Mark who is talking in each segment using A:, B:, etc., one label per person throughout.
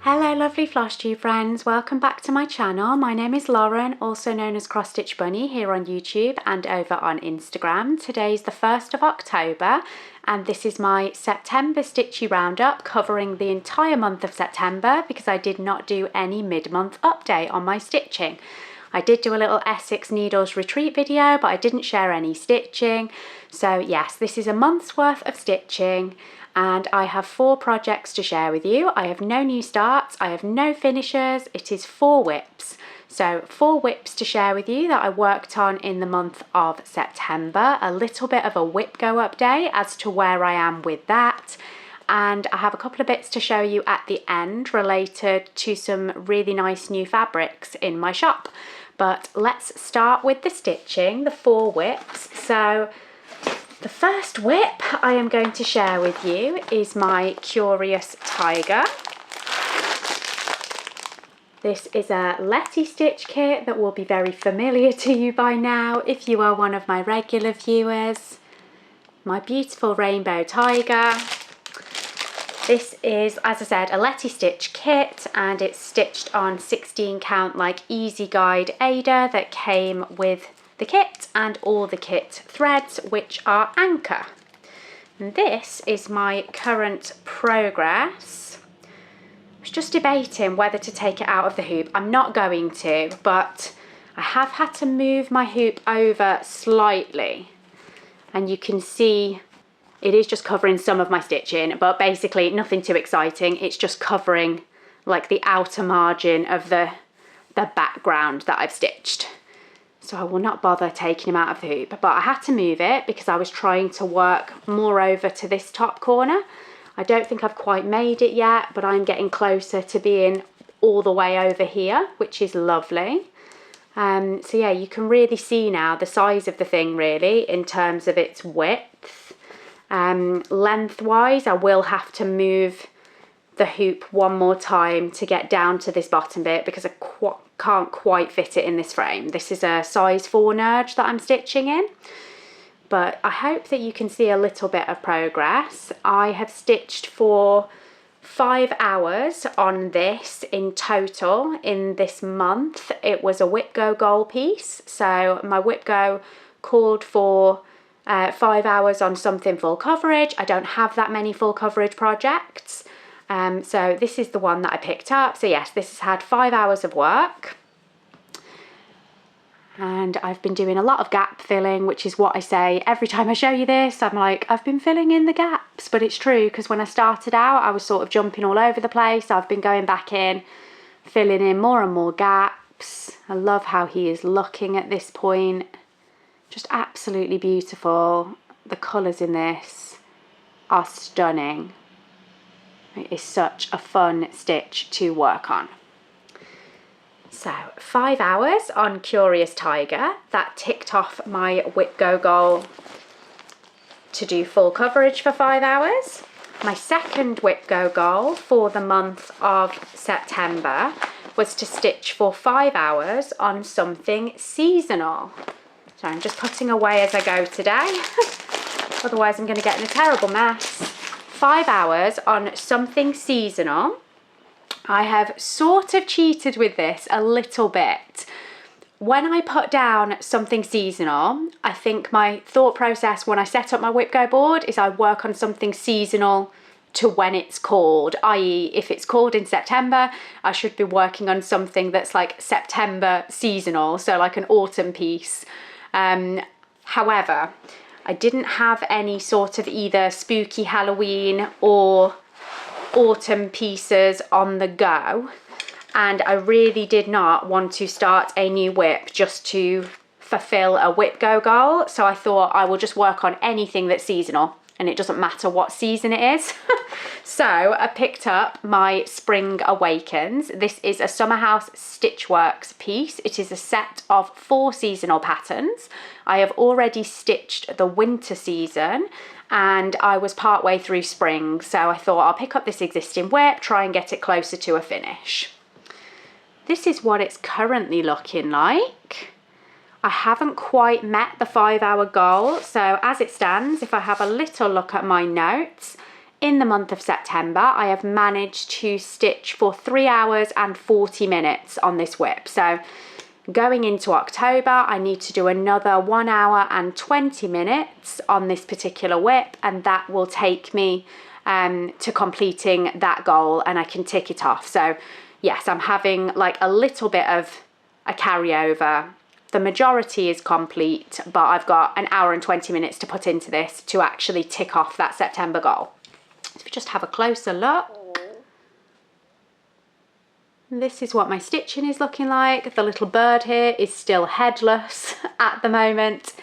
A: Hello lovely Flosstube friends, welcome back to my channel. My name is Lauren, also known as Cross Stitch Bunny here on YouTube and over on Instagram. Today's the 1st of October and this is my September Stitchy roundup covering the entire month of September because I did not do any mid-month update on my stitching. I did do a little Essex Needles retreat video, but I didn't share any stitching. So yes, this is a month's worth of stitching and I have 4 projects to share with you. I have no new starts, I have no finishers, it is 4 whips. So 4 whips to share with you that I worked on in the month of September. A little bit of a whip go update as to where I am with that. And I have a couple of bits to show you at the end related to some really nice new fabrics in my shop. But let's start with the stitching, the 4 whips. So the first whip I am going to share with you is my Curious Tiger. This is a Letistitch kit that will be very familiar to you by now if you are one of my regular viewers. My beautiful rainbow tiger. This is, as I said, a Letistitch kit and it's stitched on 16 count like Easy Guide Ada that came with the kit and all the kit threads, which are anchor. And this is my current progress. I was just debating whether to take it out of the hoop. I'm not going to, but I have had to move my hoop over slightly and you can see it is just covering some of my stitching, but basically nothing too exciting. It's just covering like the outer margin of the background that I've stitched. So I will not bother taking him out of the hoop, but I had to move it because I was trying to work more over to this top corner. I don't think I've quite made it yet, but I'm getting closer to being all the way over here, which is lovely. So yeah, you can really see now the size of the thing really in terms of its width. Lengthwise, I will have to move the hoop one more time to get down to this bottom bit because I can't quite fit it in this frame. This is a size 4 nudge that I'm stitching in, but I hope that you can see a little bit of progress. I have stitched for 5 hours on this in total in this month. It was a whip go goal piece, so my whip go called for 5 hours on something full coverage. I don't have that many full coverage projects. So this is the one that I picked up. So yes, this has had 5 hours of work. And I've been doing a lot of gap filling, which is what I say every time I show you this. I'm like, I've been filling in the gaps, but it's true because when I started out, I was sort of jumping all over the place. I've been going back in, filling in more and more gaps. I love how he is looking at this point. Just absolutely beautiful. The colours in this are stunning. It is such a fun stitch to work on. So 5 hours on Curious Tiger. That ticked off my whip go goal to do full coverage for 5 hours. My second whip go goal for the month of September was to stitch for 5 hours on something seasonal. So I'm just putting away as I go today. Otherwise I'm going to get in a terrible mess. 5 hours on something seasonal. I have sort of cheated with this a little bit. When I put down something seasonal, I think my thought process when I set up my whip go board is I work on something seasonal to when it's called, i.e. if it's called in September, I should be working on something that's like September seasonal, so like an autumn piece. However, I didn't have any sort of either spooky Halloween or autumn pieces on the go, and I really did not want to start a new whip just to fulfill a whip go goal, so I thought I will just work on anything that's seasonal and it doesn't matter what season it is. So I picked up my Spring Awakens. This is a Summer House Stitchworks piece. It is a set of 4 seasonal patterns. I have already stitched the winter season and I was part way through spring, so I thought I'll pick up this existing whip, try and get it closer to a finish. This is what it's currently looking like. I haven't quite met the 5 hour goal, so as it stands, if I have a little look at my notes, in the month of September, I have managed to stitch for 3 hours and 40 minutes on this whip. So going into October, I need to do another 1 hour and 20 minutes on this particular whip, and that will take me to completing that goal, and I can tick it off. So yes, I'm having like a little bit of a carryover. The majority is complete, but I've got an hour and 20 minutes to put into this to actually tick off that September goal. So if we just have a closer look, this is what my stitching is looking like. The little bird here is still headless at the moment,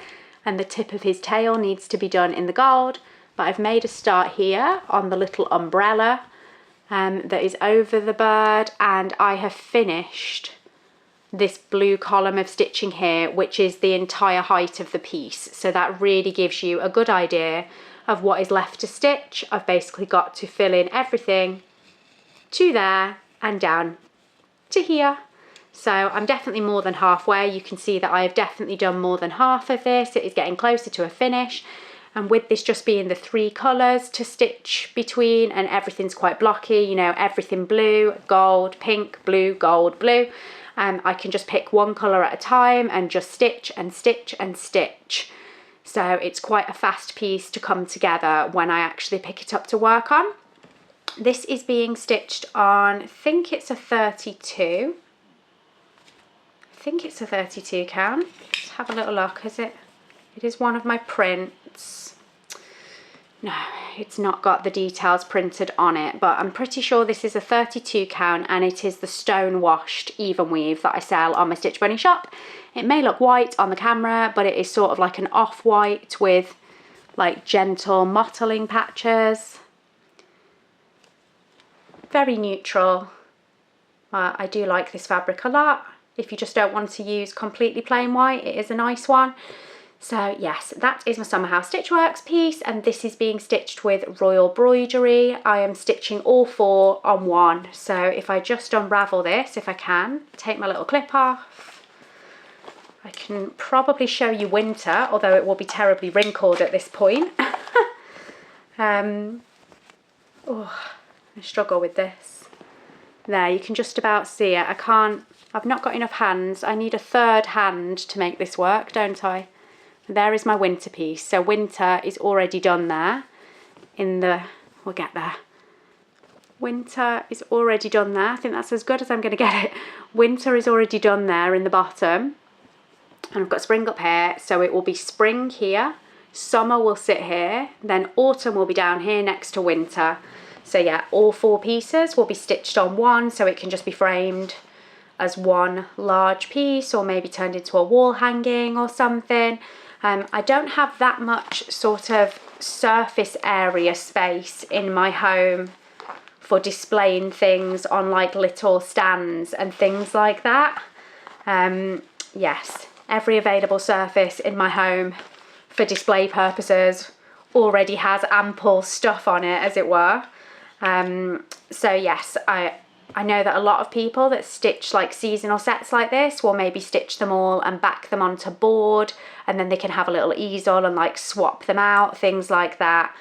A: and the tip of his tail needs to be done in the gold. But I've made a start here on the little umbrella that is over the bird, and I have finished this blue column of stitching here, which is the entire height of the piece. So that really gives you a good idea of what is left to stitch. I've basically got to fill in everything to there and down to here. So I'm definitely more than halfway. You can see that I have definitely done more than half of this. It is getting closer to a finish. And with this just being the 3 colours to stitch between, and everything's quite blocky, you know, everything blue, gold, pink, blue, gold, blue, I can just pick one colour at a time and just stitch and stitch and stitch. So it's quite a fast piece to come together when I actually pick it up to work on. This is being stitched on, I think it's a 32. I think it's a 32 count. Let's have a little look, is it? It is one of my prints. No, it's not got the details printed on it, but I'm pretty sure this is a 32 count, and it is the stone washed even weave that I sell on my Stitch Bunny shop. It may look white on the camera, but it is sort of like an off-white with like gentle mottling patches. Very neutral. I do like this fabric a lot. If you just don't want to use completely plain white, it is a nice one. So yes, that is my Summer House Stitchworks piece, and this is being stitched with Royal Broidery. I am stitching all 4 on one. So if I just unravel this, if I can, take my little clip off. I can probably show you winter, although it will be terribly wrinkled at this point. Oh, I struggle with this. There, you can just about see it. I've not got enough hands. I need a 3rd hand to make this work, don't I? There is my winter piece. So winter is already done there. We'll get there. Winter is already done there. I think that's as good as I'm going to get it. Winter is already done there in the bottom. And I've got spring up here. So it will be spring here. Summer will sit here. Then autumn will be down here next to winter. So yeah, all 4 pieces will be stitched on one, so it can just be framed as one large piece, or maybe turned into a wall hanging or something. I don't have that much sort of surface area space in my home for displaying things on like little stands and things like that. Yes, every available surface in my home for display purposes already has ample stuff on it, as it were. So yes, I know that a lot of people that stitch like seasonal sets like this will maybe stitch them all and back them onto board, and then they can have a little easel and like swap them out, things like that.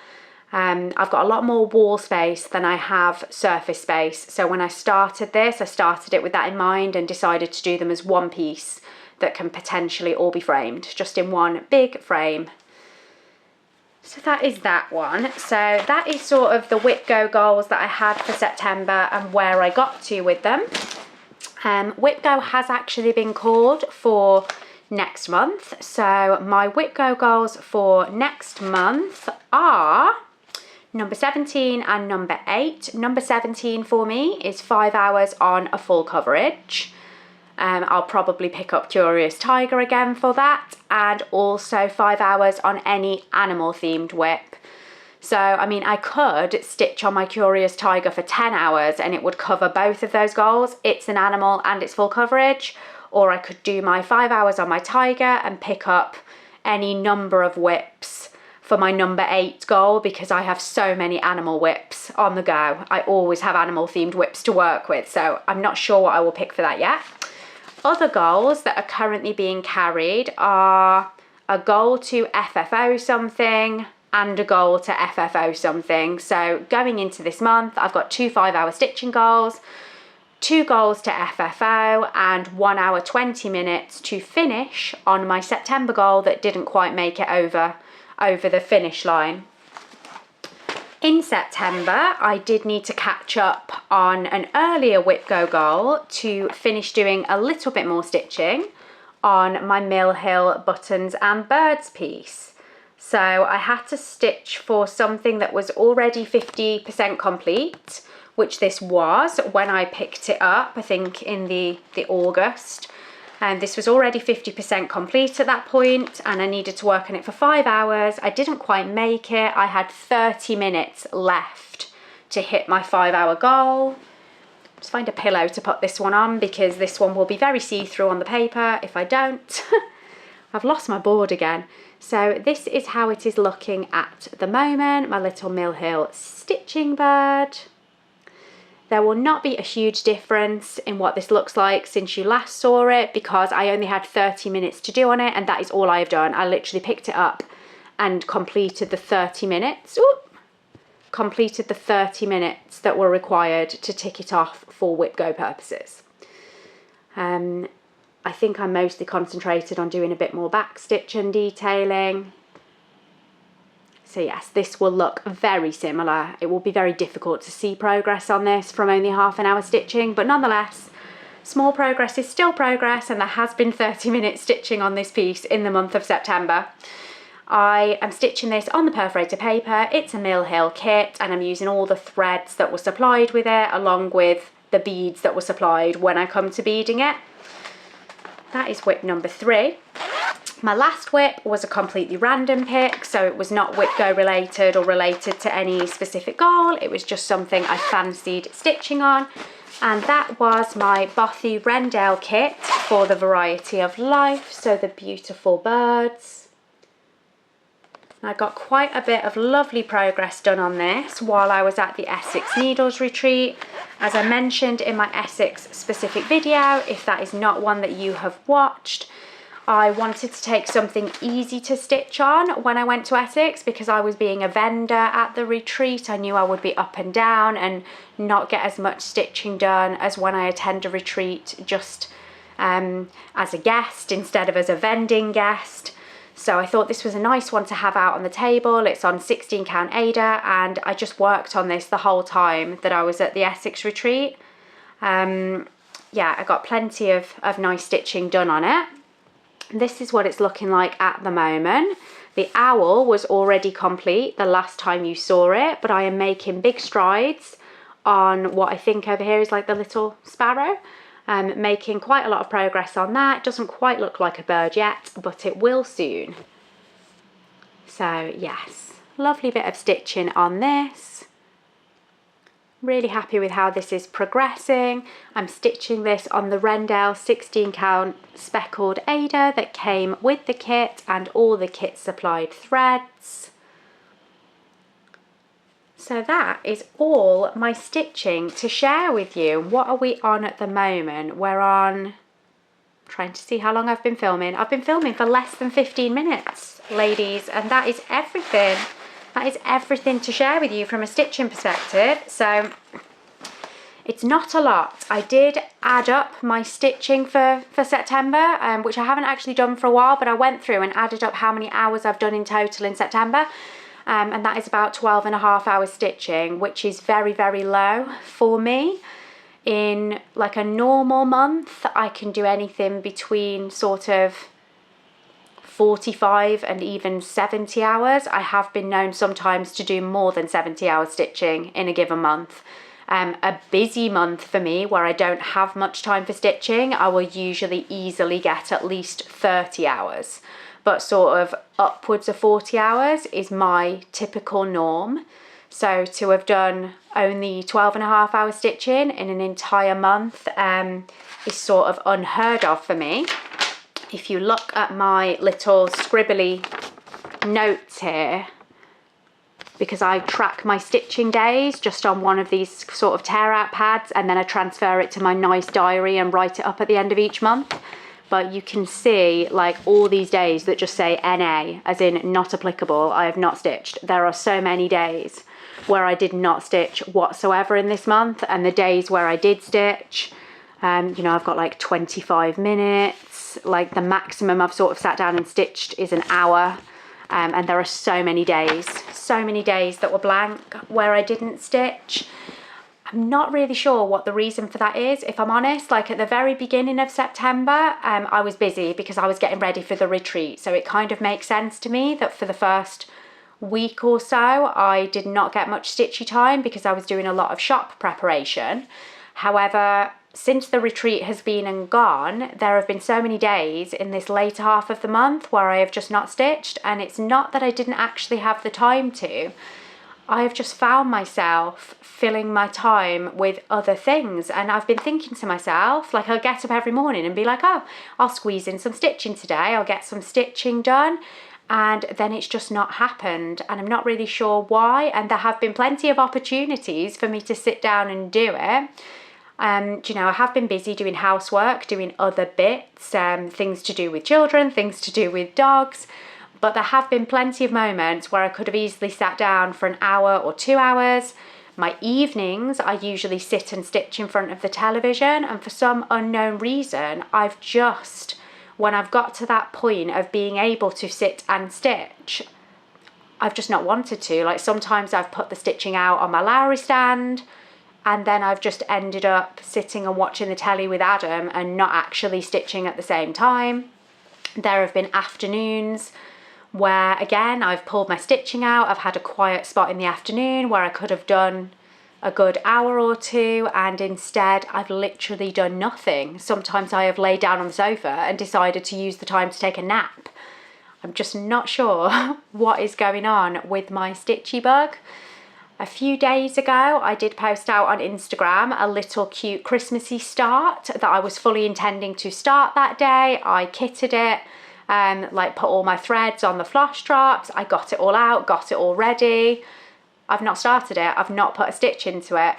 A: I've got a lot more wall space than I have surface space. So when I started this, I started it with that in mind and decided to do them as one piece that can potentially all be framed, just in one big frame. So that is that one. So that is sort of the Whip Go goals that I had for September and where I got to with them. Whip Go has actually been called for next month. So my Whip Go goals for next month are number 17 and number 8. Number 17 for me is 5 hours on a full coverage. I'll probably pick up Curious Tiger again for that, and also 5 hours on any animal themed whip. So I mean, I could stitch on my Curious Tiger for 10 hours and it would cover both of those goals. It's an animal and it's full coverage. Or I could do my 5 hours on my tiger and pick up any number of whips for my number 8 goal, because I have so many animal whips on the go. I always have animal themed whips to work with, so I'm not sure what I will pick for that yet. Other goals that are currently being carried are a goal to FFO something, and a goal to FFO something. So going into this month, I've got 2 5-hour stitching goals, 2 goals to FFO, and 1 hour 20 minutes to finish on my September goal that didn't quite make it over the finish line. In September, I did need to catch up on an earlier whip go goal to finish doing a little bit more stitching on my Mill Hill buttons and birds piece. So I had to stitch for something that was already 50% complete, which this was when I picked it up, I think in the August. And this was already 50% complete at that point, and I needed to work on it for 5 hours. I didn't quite make it. I had 30 minutes left to hit my 5-hour goal. Just find a pillow to put this one on, because this one will be very see-through on the paper if I don't. I've lost my board again. So this is how it is looking at the moment, my little Mill Hill stitching bird. There will not be a huge difference in what this looks like since you last saw it, because I only had 30 minutes to do on it, and that is all I have done. I literally picked it up and completed the 30 minutes. Completed the 30 minutes that were required to tick it off for whip go purposes. I think I mostly concentrated on doing a bit more back stitch and detailing. So yes, this will look very similar. It will be very difficult to see progress on this from only half an hour stitching, but nonetheless, small progress is still progress, and there has been 30 minutes stitching on this piece in the month of September. I am stitching this on the perforated paper. It's a Mill Hill kit, and I'm using all the threads that were supplied with it, along with the beads that were supplied when I come to beading it. That is whip number 3. My last whip was a completely random pick, so it was not whip go related or related to any specific goal. It was just something I fancied stitching on, and that was my Bothy Wrendale kit for the Variety of Life, so the beautiful birds. I got quite a bit of lovely progress done on this while I was at the Essex Needles retreat. As I mentioned in my Essex specific video, if that is not one that you have watched, I wanted to take something easy to stitch on when I went to Essex, because I was being a vendor at the retreat. I knew I would be up and down and not get as much stitching done as when I attend a retreat just as a guest instead of as a vending guest. So I thought this was a nice one to have out on the table. It's on 16 count Ada, and I just worked on this the whole time that I was at the Essex retreat. Yeah, I got plenty of nice stitching done on it. This is what it's looking like at the moment. The owl was already complete the last time you saw it, but I am making big strides on what I think over here is like the little sparrow. Making quite a lot of progress on that. It doesn't quite look like a bird yet, but it will soon. So yes, lovely bit of stitching on this. Really happy with how this is progressing. I'm stitching this on the Rendale 16 count speckled Ada that came with the kit and all the kit supplied threads. So that is all my stitching to share with you. What are we on at the moment? We're on, trying to see how long I've been filming. I've been filming for less than 15 minutes, ladies, and that is everything. That is everything to share with you from a stitching perspective. So it's not a lot. I did add up my stitching for September, which I haven't actually done for a while, but I went through and added up how many hours I've done in total in September. And that is about 12.5 hours stitching, which is very, very low for me. In like a normal month, I can do anything between sort of 45 and even 70 hours. I have been known sometimes to do more than 70 hours stitching in a given month. A busy month for me where I don't have much time for stitching, I will usually easily get at least 30 hours. But sort of upwards of 40 hours is my typical norm. So to have done only 12.5 hours stitching in an entire month is sort of unheard of for me. If you look at my little scribbly notes here, because I track my stitching days just on one of these sort of tear out pads, and then I transfer it to my nice diary and write it up at the end of each month. but you can see like all these days that just say NA, as in not applicable, I have not stitched. There are so many days where I did not stitch whatsoever in this month, and the days where I did stitch, you know, I've got like 25 minutes, like the maximum I've sort of sat down and stitched is an hour. And there are so many days that were blank where I didn't stitch. I'm not really sure what the reason for that is, if I'm honest. Like at the very beginning of September, I was busy because I was getting ready for the retreat. So it kind of makes sense to me that for the first week or so, I did not get much stitchy time because I was doing a lot of shop preparation. However, since the retreat has been and gone, there have been so many days in this later half of the month where I have just not stitched, and it's not that I didn't actually have the time to. I have just found myself filling my time with other things, and I've been thinking to myself, like I'll get up every morning and be like, oh, I'll squeeze in some stitching today, I'll get some stitching done, and then it's just not happened, and I'm not really sure why. And there have been plenty of opportunities for me to sit down and do it. You know, I have been busy doing housework, doing other bits, things to do with children, things to do with dogs, but there have been plenty of moments where I could have easily sat down for an hour or 2 hours. My evenings, I usually sit and stitch in front of the television, and for some unknown reason, when I've got to that point of being able to sit and stitch, I've just not wanted to. Like sometimes I've put the stitching out on my Lowry stand, and then I've just ended up sitting and watching the telly with Adam and not actually stitching at the same time. There have been afternoons where, again, I've pulled my stitching out. I've had a quiet spot in the afternoon where I could have done a good hour or two, and instead I've literally done nothing. Sometimes I have laid down on the sofa and decided to use the time to take a nap. I'm just not sure what is going on with my stitchy bug. A few days ago, I did post out on Instagram a little cute Christmassy start that I was fully intending to start that day. I kitted it, like put all my threads on the floss straps. I got it all out, got it all ready. I've not started it. I've not put a stitch into it.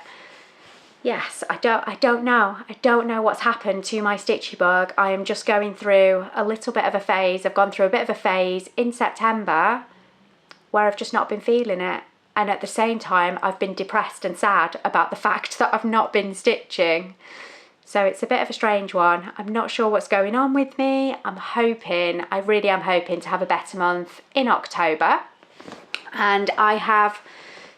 A: Yes, I don't know. I don't know what's happened to my stitchy bug. I am just going through a little bit of a phase. I've gone through a bit of a phase in September where I've just not been feeling it. And at the same time, I've been depressed and sad about the fact that I've not been stitching. So it's a bit of a strange one. I'm not sure what's going on with me. I really am hoping to have a better month in October. And I have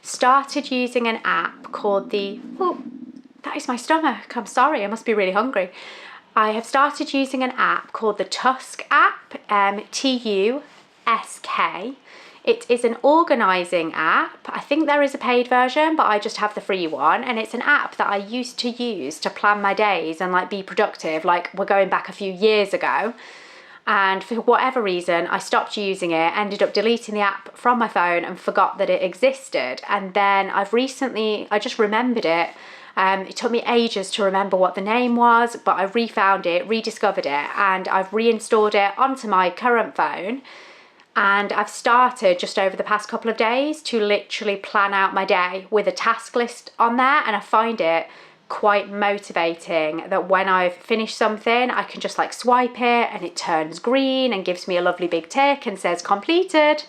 A: started using an app called that is my stomach. I'm sorry, I must be really hungry. I have started using an app called the Tusk app, Tusk. It is an organising app. I think there is a paid version, but I just have the free one. And it's an app that I used to use to plan my days and like be productive. Like we're going back a few years ago. And for whatever reason, I stopped using it, ended up deleting the app from my phone and forgot that it existed. And then I just remembered it. It took me ages to remember what the name was, but I refound it, rediscovered it, and I've reinstalled it onto my current phone. And I've started just over the past couple of days to literally plan out my day with a task list on there, and I find it quite motivating that when I've finished something, I can just like swipe it and it turns green and gives me a lovely big tick and says completed.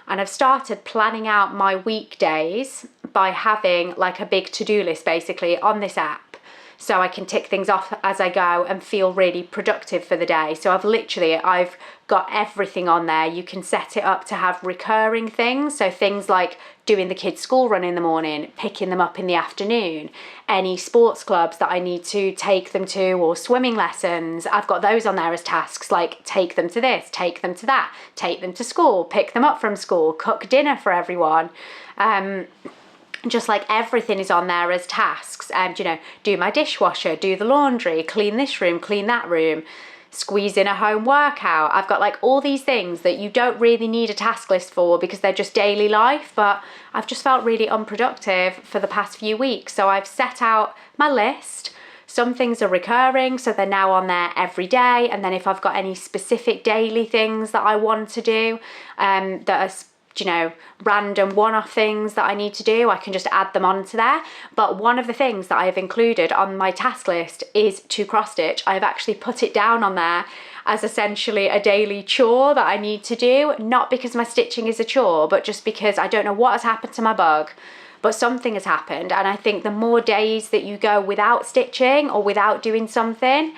A: And I've started planning out my weekdays by having like a big to-do list basically on this app, so I can tick things off as I go and feel really productive for the day. So I've got everything on there. You can set it up to have recurring things. So things like doing the kids' school run in the morning, picking them up in the afternoon, any sports clubs that I need to take them to, or swimming lessons. I've got those on there as tasks, like take them to this, take them to that, take them to school, pick them up from school, cook dinner for everyone. Just like everything is on there as tasks, and do my dishwasher, do the laundry, clean this room, clean that room, squeeze in a home workout. I've got like all these things that you don't really need a task list for because they're just daily life, but I've just felt really unproductive for the past few weeks. So I've set out my list. Some things are recurring, so they're now on there every day. And then if I've got any specific daily things that I want to do that are you know, random one-off things that I need to do, I can just add them onto there. But one of the things that I have included on my task list is to cross stitch. I've actually put it down on there as essentially a daily chore that I need to do, not because my stitching is a chore, but just because I don't know what has happened to my bug, but something has happened. And I think the more days that you go without stitching or without doing something,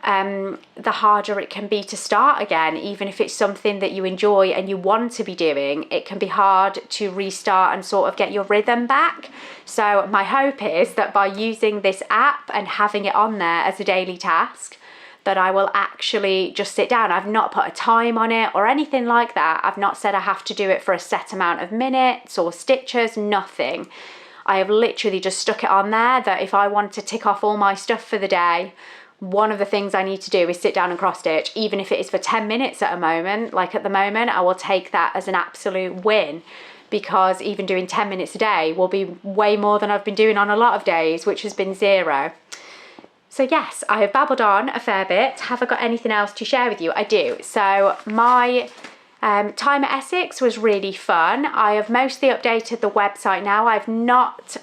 A: the harder it can be to start again. Even if it's something that you enjoy and you want to be doing, it can be hard to restart and sort of get your rhythm back. So my hope is that by using this app and having it on there as a daily task, that I will actually just sit down. I've not put a time on it or anything like that. I've not said I have to do it for a set amount of minutes or stitches, nothing. I have literally just stuck it on there that if I want to tick off all my stuff for the day, one of the things I need to do is sit down and cross stitch, even if it is for 10 minutes at a moment. Like at the moment, I will take that as an absolute win, because even doing 10 minutes a day will be way more than I've been doing on a lot of days, which has been 0. So yes, I have babbled on a fair bit. Have I got anything else to share with you? I do. So my time at Essex was really fun. I have mostly updated the website now. I've not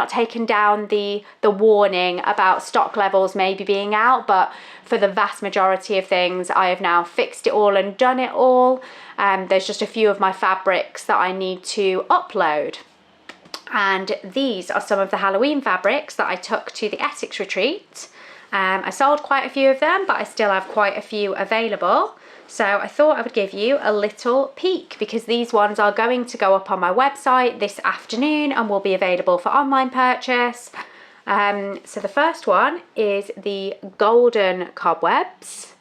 A: taken down the warning about stock levels maybe being out, but for the vast majority of things, I have now fixed it all and done it all. There's just a few of my fabrics that I need to upload. And these are some of the Halloween fabrics that I took to the Essex retreat. I sold quite a few of them, but I still have quite a few available. So I thought I would give you a little peek, because these ones are going to go up on my website this afternoon and will be available for online purchase. So the first one is the golden cobwebs.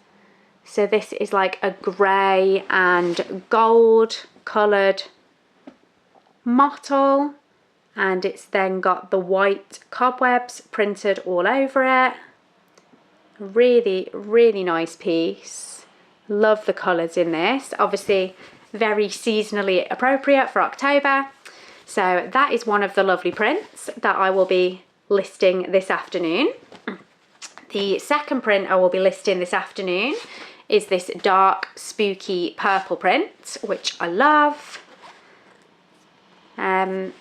A: So this is like a grey and gold coloured mottle, and it's then got the white cobwebs printed all over it. Really, really nice piece. Love the colours in this. Obviously very seasonally appropriate for October. So that is one of the lovely prints that I will be listing this afternoon. The second print I will be listing this afternoon is this dark spooky purple print, which I love. Let's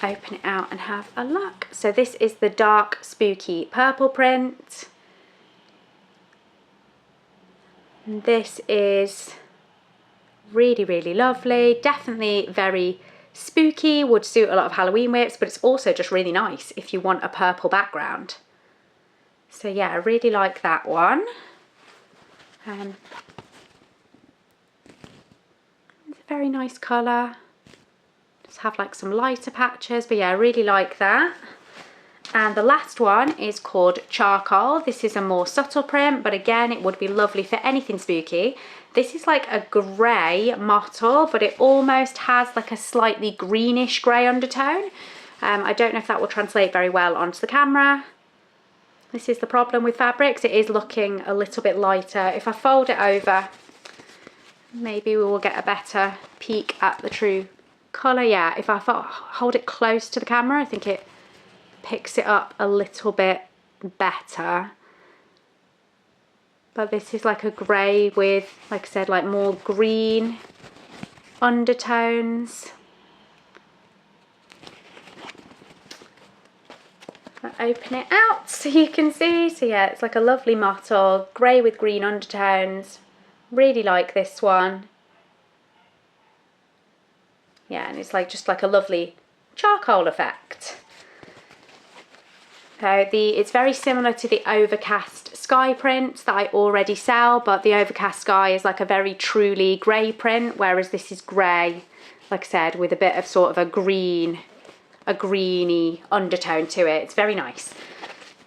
A: open it out and have a look. So this is the dark spooky purple print. And this is really, really lovely. Definitely very spooky, would suit a lot of Halloween whips, but it's also just really nice if you want a purple background. So yeah, I really like that one. It's a very nice colour. Just have like some lighter patches, but yeah, I really like that. And the last one is called Charcoal. This is a more subtle print, but again, it would be lovely for anything spooky. This is like a grey mottle, but it almost has like a slightly greenish grey undertone. I don't know if that will translate very well onto the camera. This is the problem with fabrics. It is looking a little bit lighter. If I fold it over, maybe we will get a better peek at the true colour. Yeah, if I hold it close to the camera, I think it picks it up a little bit better. But this is like a grey with, like I said, like more green undertones. I'll open it out so you can see. So yeah, it's like a lovely mottle, grey with green undertones. Really like this one. Yeah, and it's like just like a lovely charcoal effect. It's very similar to the Overcast Sky print that I already sell, but the Overcast Sky is like a very truly grey print, whereas this is grey, like I said, with a bit of sort of a greeny undertone to it. It's very nice.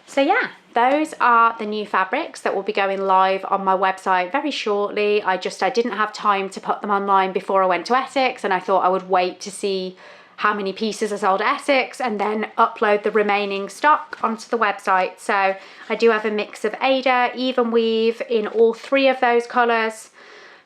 A: So yeah, those are the new fabrics that will be going live on my website very shortly. I didn't have time to put them online before I went to Essex, and I thought I would wait to see how many pieces I sold at Essex and then upload the remaining stock onto the website. So I do have a mix of Ada, even weave in all 3 of those colours.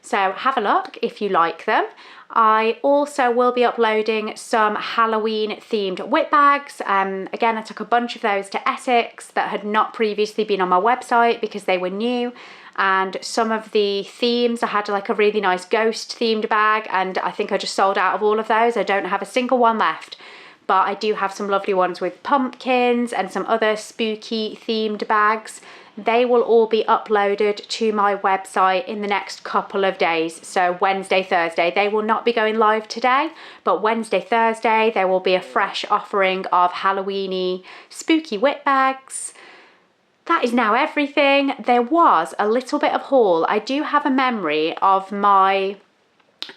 A: So have a look if you like them. I also will be uploading some Halloween themed whip bags. Again, I took a bunch of those to Essex that had not previously been on my website because they were new. and some of the themes, I had like a really nice ghost themed bag, and I think I just sold out of all of those. I don't have a single one left, but I do have some lovely ones with pumpkins and some other spooky themed bags. They will all be uploaded to my website in the next couple of days. So Wednesday, Thursday, they will not be going live today, but Wednesday, Thursday, there will be a fresh offering of Halloweeny spooky whip bags. That is now everything. There was a little bit of haul. I do have a memory of my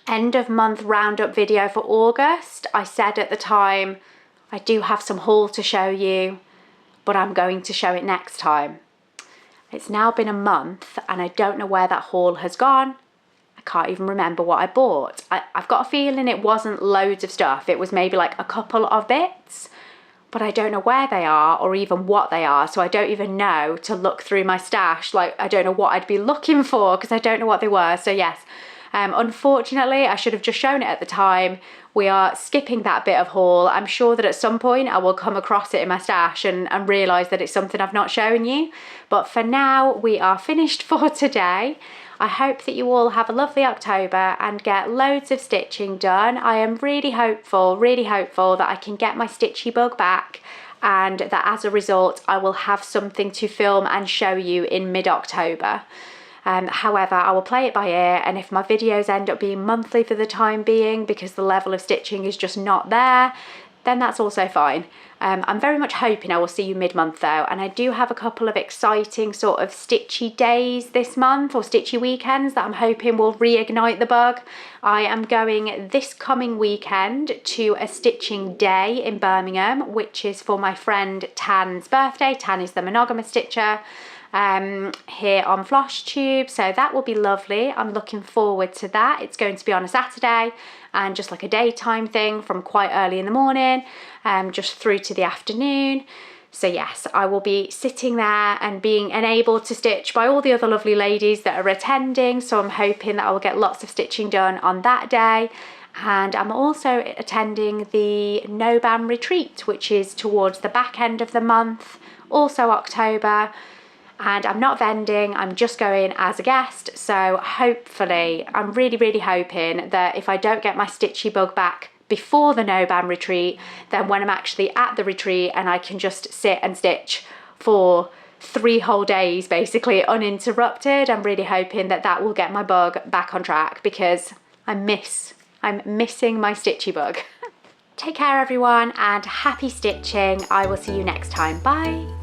A: end of month roundup video for August. I said at the time, I do have some haul to show you, but I'm going to show it next time. It's now been a month and I don't know where that haul has gone. I can't even remember what I bought. I've got a feeling it wasn't loads of stuff. It was maybe like a couple of bits, but I don't know where they are or even what they are. So I don't even know to look through my stash. Like, I don't know what I'd be looking for because I don't know what they were. So yes, unfortunately, I should have just shown it at the time. We are skipping that bit of haul. I'm sure that at some point I will come across it in my stash and realise that it's something I've not shown you. But for now, we are finished for today. I hope that you all have a lovely October and get loads of stitching done. I am really hopeful that I can get my stitchy bug back, and that as a result, I will have something to film and show you in mid-October. However, I will play it by ear, and if my videos end up being monthly for the time being because the level of stitching is just not there, then that's also fine. I'm very much hoping I will see you mid-month though, and I do have a couple of exciting sort of stitchy days this month, or stitchy weekends, that I'm hoping will reignite the bug. I am going this coming weekend to a stitching day in Birmingham, which is for my friend Tan's birthday. Tan is the monogamous stitcher here on Flosstube, so that will be lovely. I'm looking forward to that. It's going to be on a Saturday and just like a daytime thing from quite early in the morning just through to the afternoon. So yes, I will be sitting there and being enabled to stitch by all the other lovely ladies that are attending, so I'm hoping that I will get lots of stitching done on that day. And I'm also attending the No Ban retreat, which is towards the back end of the month, also October. And I'm not vending, I'm just going as a guest. So hopefully, I'm really hoping that if I don't get my stitchy bug back before the No Ban retreat, then when I'm actually at the retreat and I can just sit and stitch for 3 whole days, basically uninterrupted, I'm really hoping that that will get my bug back on track, because I'm missing my stitchy bug. Take care everyone, and happy stitching. I will see you next time. Bye.